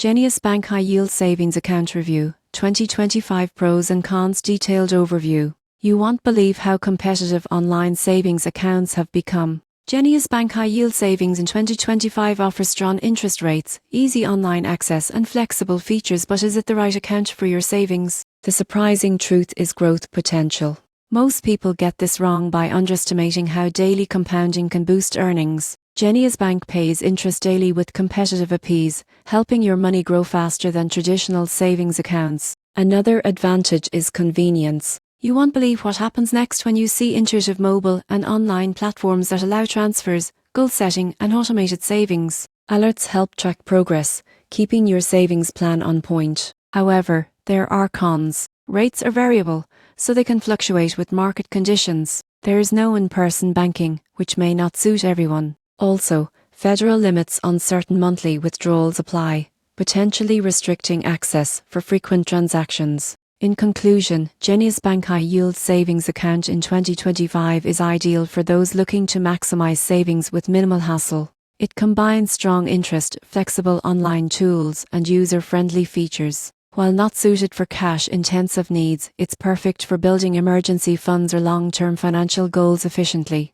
Genius Bank High Yield Savings Account Review, 2025 Pros and Cons Detailed Overview. You won't believe how competitive online savings accounts have become. Genius Bank High Yield Savings in 2025 offers strong interest rates, easy online access and flexible features, but is it the right account for your savings? The surprising truth is growth potential. Most people get this wrong by underestimating how daily compounding can boost earnings. Genius Bank pays interest daily with competitive APYs, helping your money grow faster than traditional savings accounts. Another advantage is convenience. You won't believe what happens next when you see intuitive mobile and online platforms that allow transfers, goal setting, and automated savings. Alerts help track progress, keeping your savings plan on point. However, there are cons. Rates are variable, so they can fluctuate with market conditions. There is no in-person banking, which may not suit everyone. Also, federal limits on certain monthly withdrawals apply, potentially restricting access for frequent transactions. In conclusion, Genius Bank High Yield Savings Account in 2025 is ideal for those looking to maximize savings with minimal hassle. It combines strong interest, flexible online tools, and user-friendly features. While not suited for cash-intensive needs, it's perfect for building emergency funds or long-term financial goals efficiently.